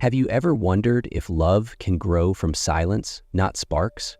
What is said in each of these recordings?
Have you ever wondered if love can grow from silence, not sparks?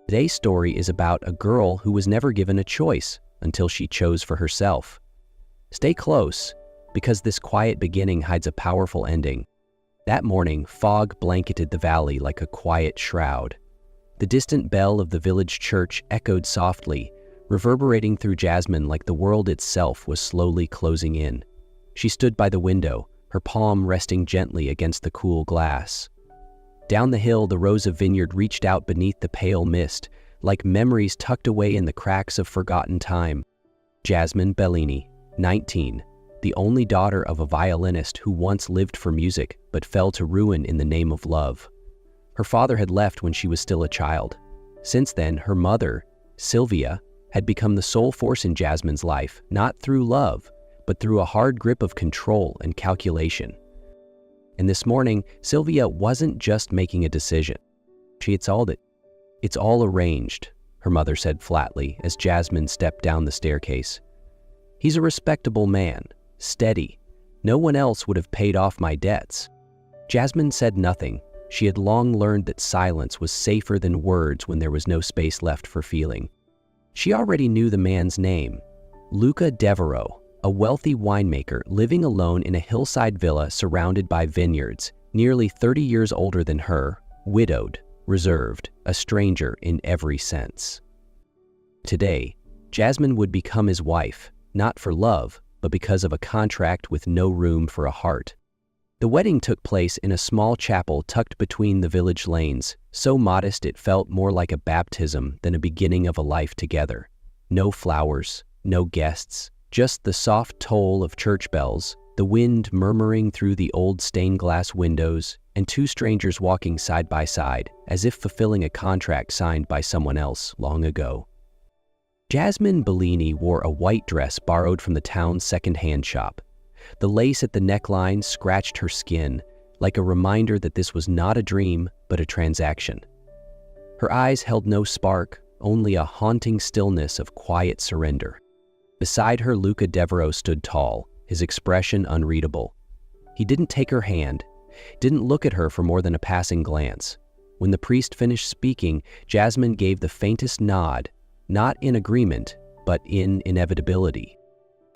Today's story is about a girl who was never given a choice until she chose for herself. Stay close, because this quiet beginning hides a powerful ending. That morning, fog blanketed the valley like a quiet shroud. The distant bell of the village church echoed softly, reverberating through Jasmine like the world itself was slowly closing in. She stood by the window, her palm resting gently against the cool glass. Down the hill, the rows of vineyard reached out beneath the pale mist, like memories tucked away in the cracks of forgotten time. Jasmine Bellini, 19, the only daughter of a violinist who once lived for music but fell to ruin in the name of love. Her father had left when she was still a child. Since then, her mother, Sylvia, had become the sole force in Jasmine's life, not through love, but through a hard grip of control and calculation. And this morning, Sylvia wasn't just making a decision. She had solved it. "It's all arranged," her mother said flatly as Jasmine stepped down the staircase. "He's a respectable man, steady. No one else would have paid off my debts." Jasmine said nothing. She had long learned that silence was safer than words when there was no space left for feeling. She already knew the man's name, Luca Devereaux, a wealthy winemaker living alone in a hillside villa surrounded by vineyards, nearly 30 years older than her, widowed, reserved, a stranger in every sense. Today, Jasmine would become his wife, not for love, but because of a contract with no room for a heart. The wedding took place in a small chapel tucked between the village lanes, so modest it felt more like a baptism than a beginning of a life together. No flowers, no guests, just the soft toll of church bells, the wind murmuring through the old stained glass windows, and two strangers walking side by side, as if fulfilling a contract signed by someone else long ago. Jasmine Bellini wore a white dress borrowed from the town's second-hand shop. The lace at the neckline scratched her skin, like a reminder that this was not a dream, but a transaction. Her eyes held no spark, only a haunting stillness of quiet surrender. Beside her, Luca Devereaux stood tall, his expression unreadable. He didn't take her hand, didn't look at her for more than a passing glance. When the priest finished speaking, Jasmine gave the faintest nod, not in agreement, but in inevitability.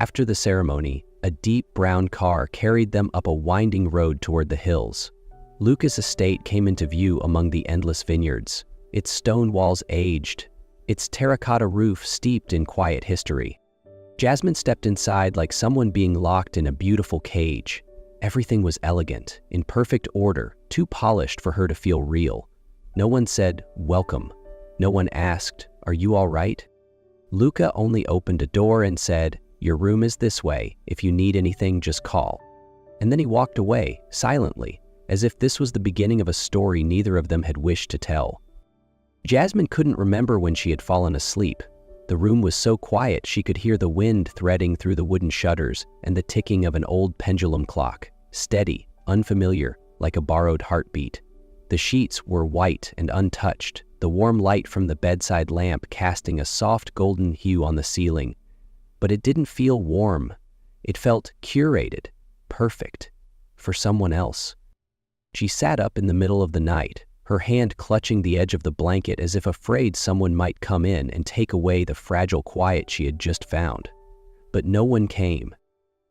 After the ceremony, a deep brown car carried them up a winding road toward the hills. Luca's estate came into view among the endless vineyards, its stone walls aged, its terracotta roof steeped in quiet history. Jasmine stepped inside like someone being locked in a beautiful cage. Everything was elegant, in perfect order, too polished for her to feel real. No one said, "Welcome." No one asked, "Are you all right?" Luca only opened a door and said, "Your room is this way. If you need anything, just call." And then he walked away, silently, as if this was the beginning of a story neither of them had wished to tell. Jasmine couldn't remember when she had fallen asleep. The room was so quiet she could hear the wind threading through the wooden shutters and the ticking of an old pendulum clock, steady, unfamiliar, like a borrowed heartbeat. The sheets were white and untouched, the warm light from the bedside lamp casting a soft golden hue on the ceiling. But it didn't feel warm. It felt curated, perfect, for someone else. She sat up in the middle of the night, her hand clutching the edge of the blanket as if afraid someone might come in and take away the fragile quiet she had just found. But no one came.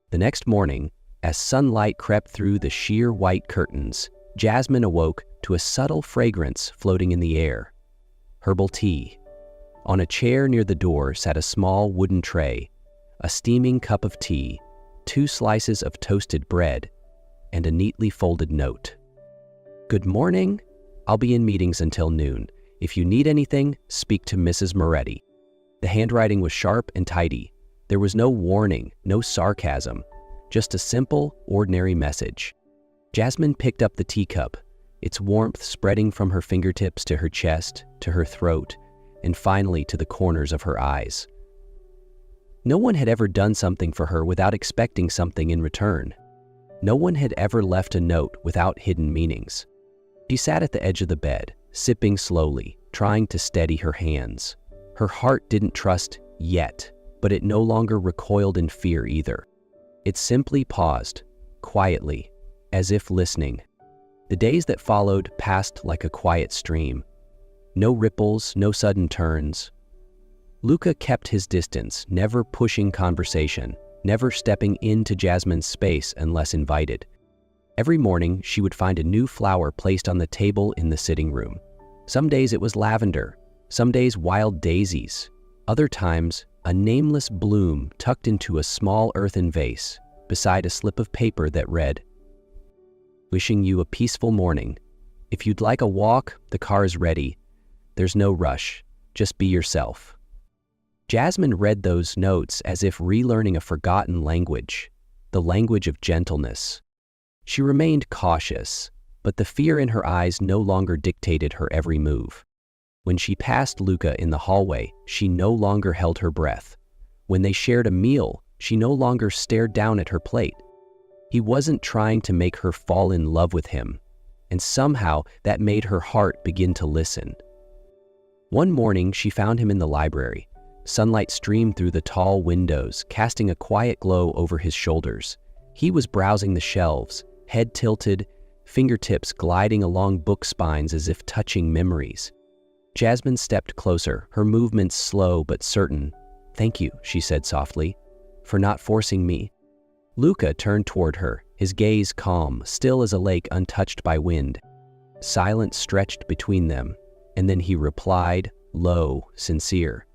The next morning, as sunlight crept through the sheer white curtains, Jasmine awoke to a subtle fragrance floating in the air. Herbal tea. On a chair near the door sat a small wooden tray, a steaming cup of tea, 2 slices of toasted bread, and a neatly folded note. "Good morning. I'll be in meetings until noon. If you need anything, speak to Mrs. Moretti." The handwriting was sharp and tidy. There was no warning, no sarcasm, just a simple, ordinary message. Jasmine picked up the teacup, its warmth spreading from her fingertips to her chest, to her throat, and finally to the corners of her eyes. No one had ever done something for her without expecting something in return. No one had ever left a note without hidden meanings. She sat at the edge of the bed, sipping slowly, trying to steady her hands. Her heart didn't trust yet, but it no longer recoiled in fear either. It simply paused, quietly, as if listening. The days that followed passed like a quiet stream. No ripples, no sudden turns. Luca kept his distance, never pushing conversation, never stepping into Jasmine's space unless invited. Every morning, she would find a new flower placed on the table in the sitting room. Some days it was lavender, some days wild daisies, other times a nameless bloom tucked into a small earthen vase beside a slip of paper that read, "Wishing you a peaceful morning. If you'd like a walk, the car is ready. There's no rush. Just be yourself." Jasmine read those notes as if relearning a forgotten language, the language of gentleness. She remained cautious, but the fear in her eyes no longer dictated her every move. When she passed Luca in the hallway, she no longer held her breath. When they shared a meal, she no longer stared down at her plate. He wasn't trying to make her fall in love with him, and somehow that made her heart begin to listen. One morning, she found him in the library. Sunlight streamed through the tall windows, casting a quiet glow over his shoulders. He was browsing the shelves, head tilted, fingertips gliding along book spines as if touching memories. Jasmine stepped closer, her movements slow but certain. "Thank you," she said softly, "for not forcing me." Luca turned toward her, his gaze calm, still as a lake untouched by wind. Silence stretched between them, and then he replied, low, sincere,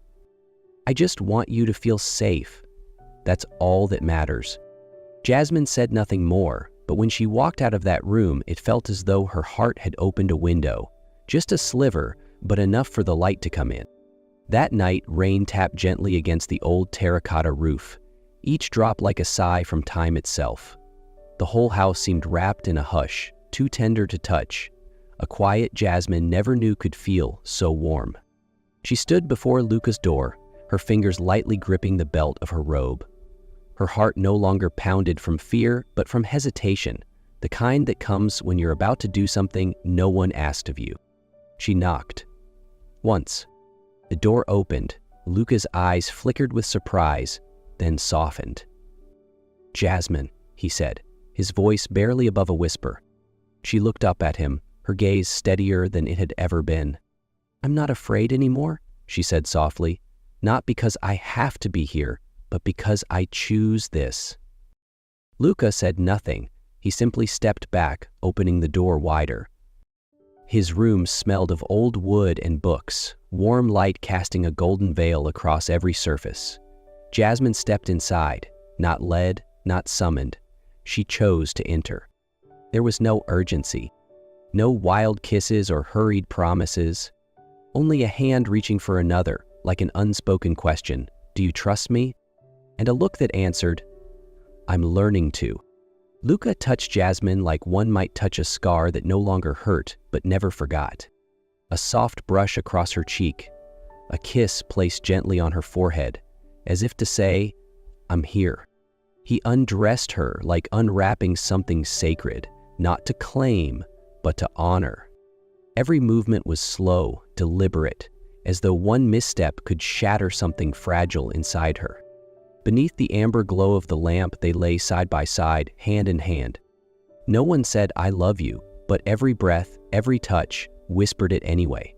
"I just want you to feel safe. That's all that matters." Jasmine said nothing more, but when she walked out of that room, it felt as though her heart had opened a window, just a sliver, but enough for the light to come in. That night, rain tapped gently against the old terracotta roof, each drop like a sigh from time itself. The whole house seemed wrapped in a hush, too tender to touch, a quiet Jasmine never knew could feel so warm. She stood before Luca's door, her fingers lightly gripping the belt of her robe. Her heart no longer pounded from fear, but from hesitation, the kind that comes when you're about to do something no one asked of you. She knocked. Once. The door opened. Luca's eyes flickered with surprise, then softened. "Jasmine," he said, his voice barely above a whisper. She looked up at him, her gaze steadier than it had ever been. "I'm not afraid anymore," she said softly, "not because I have to be here, but because I choose this." Luca said nothing. He simply stepped back, opening the door wider. His room smelled of old wood and books, warm light casting a golden veil across every surface. Jasmine stepped inside, not led, not summoned. She chose to enter. There was no urgency, no wild kisses or hurried promises, only a hand reaching for another, like an unspoken question, "Do you trust me?" And a look that answered, "I'm learning to." Luca touched Jasmine like one might touch a scar that no longer hurt but never forgot. A soft brush across her cheek, a kiss placed gently on her forehead, as if to say, "I'm here." He undressed her like unwrapping something sacred, not to claim, but to honor. Every movement was slow, deliberate, as though one misstep could shatter something fragile inside her. Beneath the amber glow of the lamp, they lay side by side, hand in hand. No one said, "I love you," but every breath, every touch, whispered it anyway.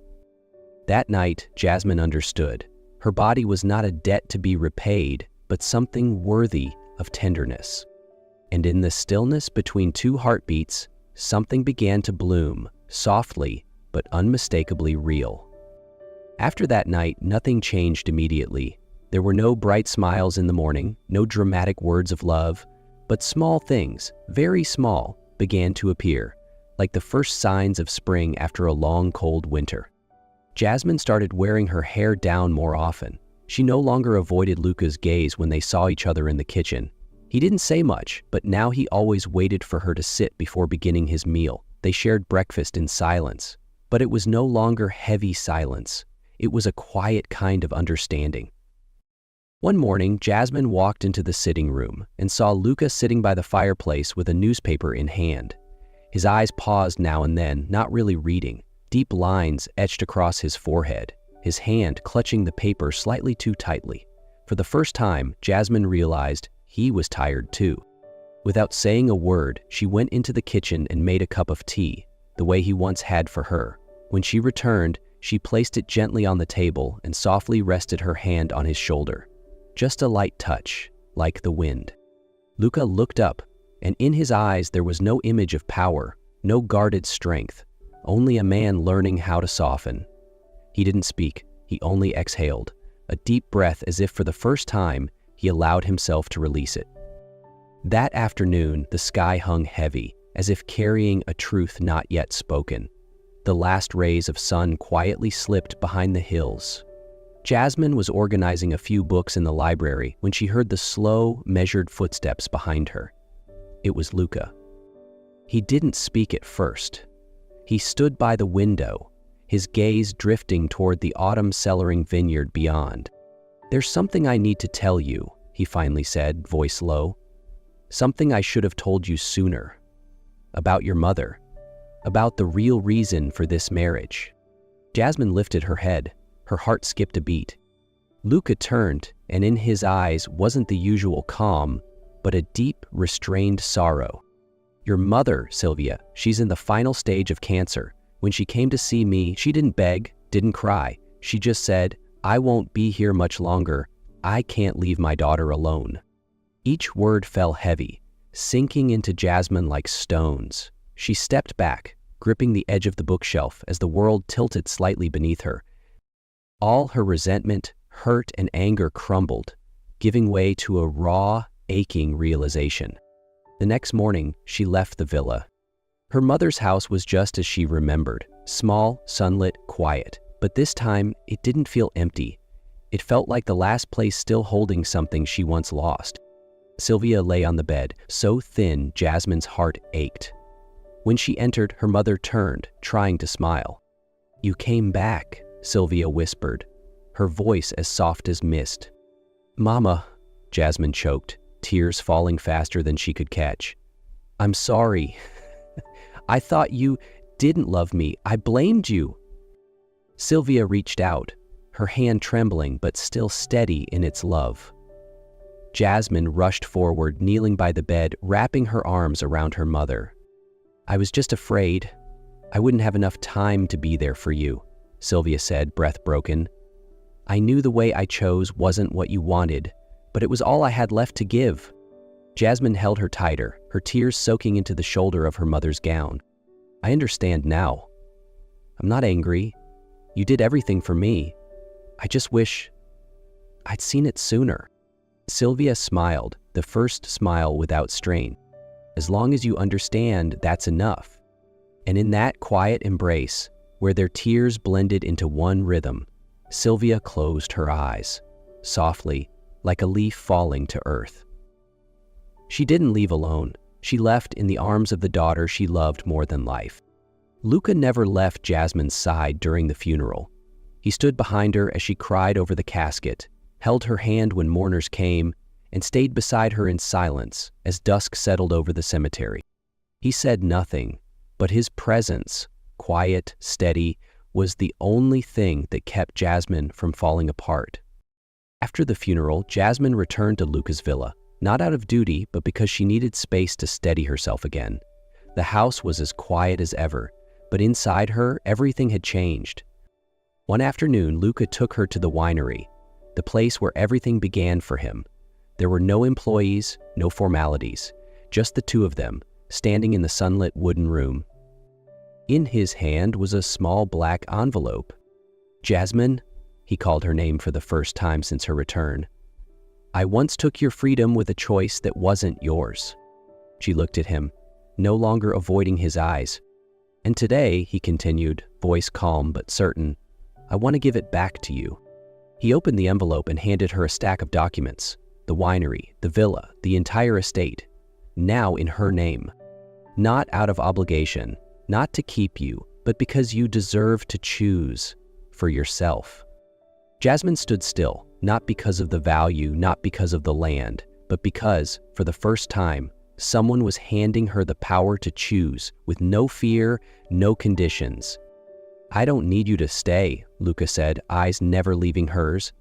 That night, Jasmine understood. Her body was not a debt to be repaid, but something worthy of tenderness. And in the stillness between two heartbeats, something began to bloom, softly but unmistakably real. After that night, nothing changed immediately. There were no bright smiles in the morning, no dramatic words of love, but small things, very small, began to appear, like the first signs of spring after a long, cold winter. Jasmine started wearing her hair down more often. She no longer avoided Luca's gaze when they saw each other in the kitchen. He didn't say much, but now he always waited for her to sit before beginning his meal. They shared breakfast in silence, but it was no longer heavy silence. It was a quiet kind of understanding. One morning, Jasmine walked into the sitting room and saw Luca sitting by the fireplace with a newspaper in hand. His eyes paused now and then, not really reading. Deep lines etched across his forehead, his hand clutching the paper slightly too tightly. For the first time, Jasmine realized he was tired too. Without saying a word, she went into the kitchen and made a cup of tea, the way he once had for her. When she returned, she placed it gently on the table and softly rested her hand on his shoulder. Just a light touch, like the wind. Luca looked up, and in his eyes there was no image of power, no guarded strength, only a man learning how to soften. He didn't speak, he only exhaled, a deep breath as if for the first time he allowed himself to release it. That afternoon, the sky hung heavy, as if carrying a truth not yet spoken. The last rays of sun quietly slipped behind the hills. Jasmine was organizing a few books in the library when she heard the slow, measured footsteps behind her. It was Luca. He didn't speak at first. He stood by the window, his gaze drifting toward the autumn-cellaring vineyard beyond. "There's something I need to tell you," he finally said, voice low. "Something I should have told you sooner. About your mother. About the real reason for this marriage." Jasmine lifted her head. Her heart skipped a beat. Luca turned, and in his eyes wasn't the usual calm, but a deep, restrained sorrow. "Your mother, Sylvia, she's in the final stage of cancer. When she came to see me, she didn't beg, didn't cry. She just said, 'I won't be here much longer. I can't leave my daughter alone.'" Each word fell heavy, sinking into Jasmine like stones. She stepped back, gripping the edge of the bookshelf as the world tilted slightly beneath her. All her resentment, hurt, and anger crumbled, giving way to a raw, aching realization. The next morning, she left the villa. Her mother's house was just as she remembered, small, sunlit, quiet. But this time, it didn't feel empty. It felt like the last place still holding something she once lost. Sylvia lay on the bed, so thin Jasmine's heart ached. When she entered, her mother turned, trying to smile. "You came back," Sylvia whispered, her voice as soft as mist. "Mama," Jasmine choked, tears falling faster than she could catch. "I'm sorry. I thought you didn't love me. I blamed you." Sylvia reached out, her hand trembling but still steady in its love. Jasmine rushed forward, kneeling by the bed, wrapping her arms around her mother. "I was just afraid I wouldn't have enough time to be there for you," Sylvia said, breath broken. "I knew the way I chose wasn't what you wanted, but it was all I had left to give." Jasmine held her tighter, her tears soaking into the shoulder of her mother's gown. "I understand now. I'm not angry. You did everything for me. I just wish I'd seen it sooner." Sylvia smiled, the first smile without strain. "As long as you understand, that's enough." And in that quiet embrace, where their tears blended into one rhythm, Sylvia closed her eyes, softly, like a leaf falling to earth. She didn't leave alone. She left in the arms of the daughter she loved more than life. Luca never left Jasmine's side during the funeral. He stood behind her as she cried over the casket, held her hand when mourners came, and stayed beside her in silence as dusk settled over the cemetery. He said nothing, but his presence, quiet, steady, was the only thing that kept Jasmine from falling apart. After the funeral, Jasmine returned to Luca's villa, not out of duty, but because she needed space to steady herself again. The house was as quiet as ever, but inside her, everything had changed. One afternoon, Luca took her to the winery, the place where everything began for him. There were no employees, no formalities, just the two of them, standing in the sunlit wooden room. In his hand was a small black envelope. "Jasmine," he called her name for the first time since her return. "I once took your freedom with a choice that wasn't yours." She looked at him, no longer avoiding his eyes. "And today," he continued, voice calm but certain, "I want to give it back to you." He opened the envelope and handed her a stack of documents, the winery, the villa, the entire estate, now in her name. Not out of obligation, not to keep you, but because you deserve to choose for yourself. Jasmine stood still, not because of the value, not because of the land, but because, for the first time, someone was handing her the power to choose with no fear, no conditions. "I don't need you to stay," Luca said, eyes never leaving hers.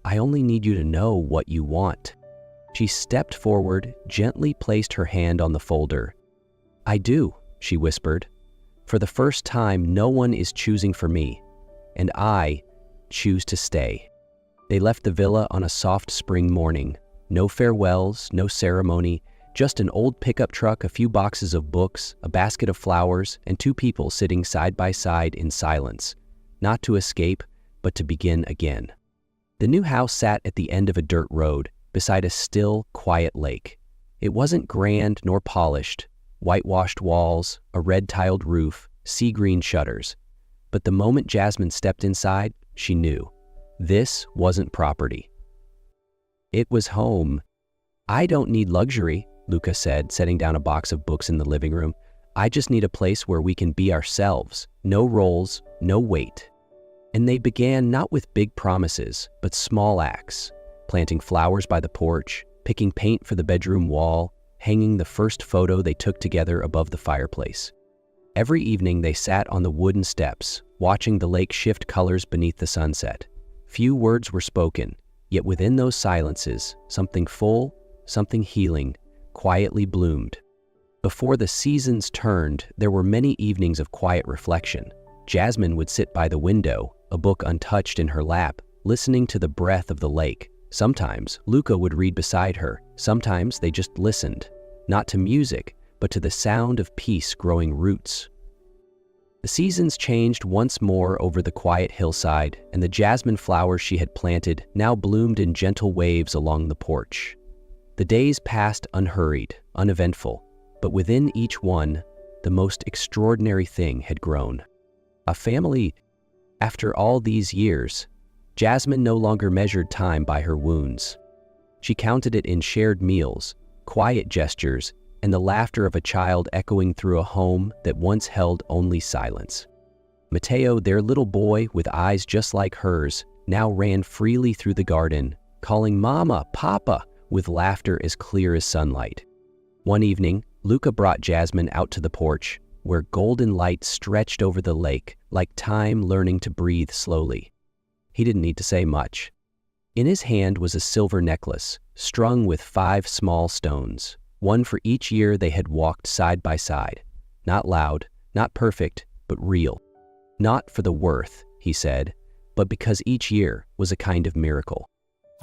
"I only need you to know what you want." She stepped forward, gently placed her hand on the folder. "I do," she whispered. For the first time, no one is choosing for me, and I choose to stay. They left the villa on a soft spring morning. No farewells, no ceremony, just an old pickup truck, a few boxes of books, a basket of flowers, and two people sitting side by side in silence, not to escape, but to begin again. The new house sat at the end of a dirt road, beside a still, quiet lake. It wasn't grand nor polished, whitewashed walls, a red-tiled roof, sea-green shutters. But the moment Jasmine stepped inside, she knew. This wasn't property. It was home. "I don't need luxury," Luca said, setting down a box of books in the living room. "I just need a place where we can be ourselves. No roles, no weight." And they began not with big promises, but small acts. Planting flowers by the porch, picking paint for the bedroom wall, hanging the first photo they took together above the fireplace. Every evening they sat on the wooden steps, watching the lake shift colors beneath the sunset. Few words were spoken, yet within those silences, something full, something healing, quietly bloomed. Before the seasons turned, there were many evenings of quiet reflection. Jasmine would sit by the window, a book untouched in her lap, listening to the breath of the lake. Sometimes Luca would read beside her. Sometimes they just listened, not to music, but to the sound of peace growing roots. The seasons changed once more over the quiet hillside, and the jasmine flowers she had planted now bloomed in gentle waves along the porch. The days passed unhurried, uneventful, but within each one, the most extraordinary thing had grown. A family. After all these years, Jasmine no longer measured time by her wounds. She counted it in shared meals, quiet gestures, and the laughter of a child echoing through a home that once held only silence. Matteo, their little boy with eyes just like hers, now ran freely through the garden, calling Mama, Papa, with laughter as clear as sunlight. One evening, Luca brought Jasmine out to the porch, where golden light stretched over the lake, like time learning to breathe slowly. He didn't need to say much. In his hand was a silver necklace, strung with 5 small stones, one for each year they had walked side by side. Not loud, not perfect, but real. Not for the worth, he said, but because each year was a kind of miracle.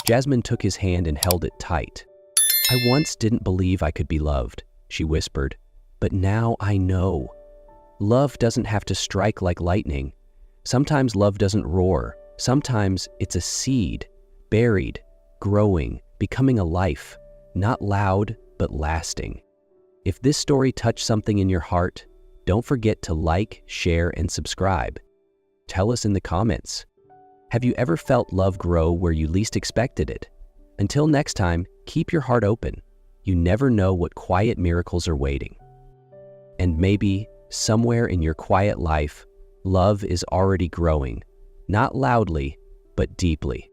Jasmine took his hand and held it tight. "I once didn't believe I could be loved," she whispered, "but now I know. Love doesn't have to strike like lightning. Sometimes love doesn't roar. Sometimes it's a seed, buried, growing, becoming a life, not loud, but lasting." If this story touched something in your heart, don't forget to like, share, and subscribe. Tell us in the comments. Have you ever felt love grow where you least expected it? Until next time, keep your heart open. You never know what quiet miracles are waiting. And maybe, somewhere in your quiet life, love is already growing, not loudly, but deeply.